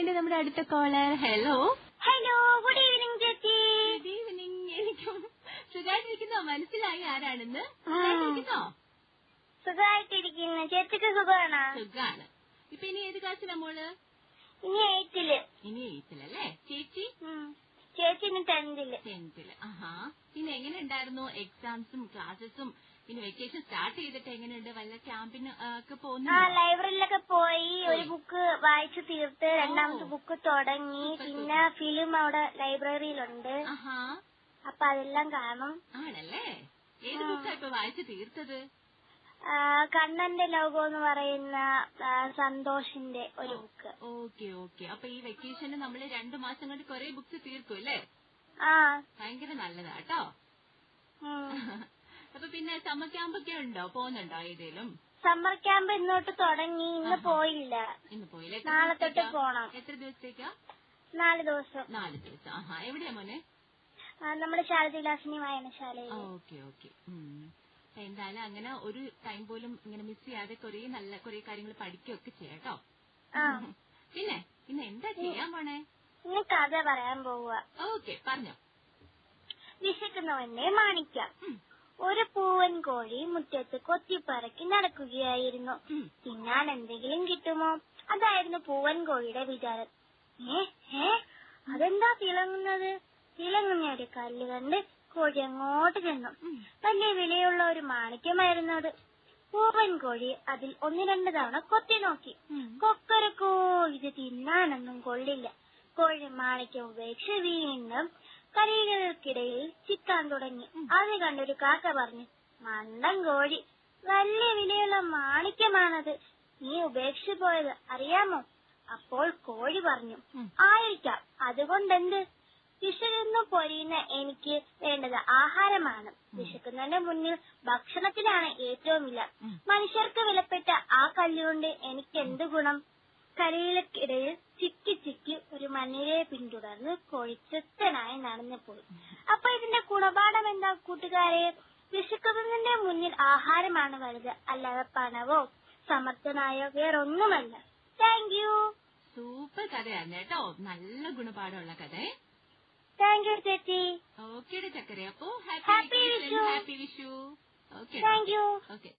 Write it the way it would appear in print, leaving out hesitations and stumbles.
ആരാണ് നമ്മുടെ അടുത്ത caller? Hello hello, good evening ചേച്ചി. Good evening. എനിക്കും സുഖമായിട്ടിരിക്കുന്നോ? മനസ്സിലായി ആരാണെന്ന്? സുഖമായിട്ടിരിക്കുന്നോ? സുഖമായിട്ടിരിക്കുന്നു. ചേച്ചിക്ക് സുഖമാണോ? സുഖാണ്. ഇപ്പൊ ഇനി ഏത് ക്ലാസ്സിലാ മോള്? ഇനി 8ല്. ഇനി 8ല്ലേ? ചേച്ചി? ചേച്ചി ഇനി 10ല്. 10ല്. ആഹാ. പിന്നെ എങ്ങനെ ഉണ്ടായിരുന്നു എക്സാംസും ക്ലാസ്സസും? പിന്നെ വെക്കേഷൻ സ്റ്റാർട്ട് ചെയ്തിട്ട് എങ്ങനെയുണ്ട്? വല്ല ക്യാമ്പിന് ഒക്കെ പോകുന്നു? ലൈബ്രറിയിലൊക്കെ പോയി ഒരു ബുക്ക് വായിച്ചു തീർത്ത് രണ്ടാമത്തെ ബുക്ക് തുടങ്ങി. പിന്നെ ഫിലിം അവിടെ ലൈബ്രറിയിലുണ്ട്. അപ്പൊ അതെല്ലാം കാണും. ആണല്ലേ? ഏത് ബുക്കാ ഇപ്പൊ വായിച്ചു തീർത്തത്? കണ്ണന്റെ ലോകം എന്ന് പറയുന്ന സന്തോഷിന്റെ ഒരു ബുക്ക്. Okay okay. അപ്പൊ ഈ വെക്കേഷന് നമ്മള് 2 മാസം കൊണ്ട് കുറെ ബുക്സ് തീർക്കും അല്ലേ? ഭയങ്കര നല്ലതാട്ടോ. അപ്പൊ പിന്നെ സമ്മർ ക്യാമ്പ് ഒക്കെ ഉണ്ടോ? പോകുന്നുണ്ടോ ഏതേലും? സമ്മർ ക്യാമ്പ് ഇന്നോട്ട് തുടങ്ങി. ഇന്ന് പോയില്ല. നാളെ തൊട്ട് പോണം. എത്ര ദിവസത്തേക്കാ? 4 ദിവസം. 4 ദിവസം. ആഹാ. എവിടെയാ മോനെ? നമ്മുടെ ശാരദാസിനി വായനശാലയിൽ. Okay okay. എന്തായാലും അങ്ങനെ ഒരു ടൈം പോലും ഇങ്ങനെ മിസ് ചെയ്യാതെ കുറെ കാര്യങ്ങൾ പഠിക്കുകയൊക്കെ ചെയ്യാട്ടോ. പിന്നെ ഇന്ന് എന്താ ചെയ്യാൻ പോണേ? ഇന്ന് കഥ പറയാൻ പോവുക. ഓക്കെ, പറഞ്ഞോ. വിശക്കുന്നവന്റെ മാണിക്യം. ഒരു പൂവൻ കോഴി മുറ്റത്ത് കൊത്തിപ്പറക്കി നടക്കുകയായിരുന്നു. തിന്നാൻ എന്തെങ്കിലും കിട്ടുമോ? അതായിരുന്നു പൂവൻ കോഴിയുടെ വിചാരം. അതെന്താ തിളങ്ങുന്നത്? തിളങ്ങുന്ന ഒരു കല്ല് കണ്ട് കോഴി അങ്ങോട്ട് ചെന്നു. വലിയ വിലയുള്ള ഒരു മാണിക്യമായിരുന്നു അത്. പൂവൻ കോഴി അതിൽ 1-2 തവണ കൊത്തി നോക്കി. കൊക്കരക്കോ, ഇത് തിന്നാനൊന്നും കൊള്ളില്ല. കോഴി മാണിക്യം ഉപേക്ഷ വീണ്ടും കരികൾക്കിടയിൽ ചിക്കാൻ തുടങ്ങി. അത് കണ്ടൊരു കാക്ക പറഞ്ഞു, മണ്ടൻ കോഴി, വലിയ വിലയുള്ള മാണിക്യമാണത്, നീ ഉപേക്ഷിച്ചു പോയത് അറിയാമോ? അപ്പോൾ കോഴി പറഞ്ഞു, ആയിരിക്കാം, അതുകൊണ്ടെന്ത്? വിശന്നു പൊരിയുന്ന എനിക്ക് വേണ്ടത് ആഹാരമാണ്. വിശക്കുന്നതിന്റെ മുന്നിൽ ഭക്ഷണത്തിനാണ് ഏറ്റവും വില. മനുഷ്യർക്ക് വിലപ്പെട്ട ആ കല്ലുകൊണ്ട് എനിക്ക് എന്ത് ഗുണം? കരിയിലക്കിടയിൽ ചിക്കി ചിക്കി ഒരു മണ്ണിരയെ പിന്തുടർന്ന് കോഴി തൃപ്തനായി നടന്നു പോയി. അപ്പൊ ഇതിന്റെ ഗുണപാഠം എന്താ കൂട്ടുകാരെ? വിശക്കുന്നതിന്റെ മുന്നിൽ ആഹാരമാണ് വലുത്, അല്ലാതെ പണവോ സമർത്ഥനായോ വേറൊന്നുമല്ല. Thank you. സൂപ്പർ കഥയാണ് കേട്ടോ. നല്ല ഗുണപാഠമുള്ള കഥ. താങ്ക് യു ചേച്ചി. ഓക്കെ ചക്കര. അപ്പോ happy Vishu. Thank you. Okay.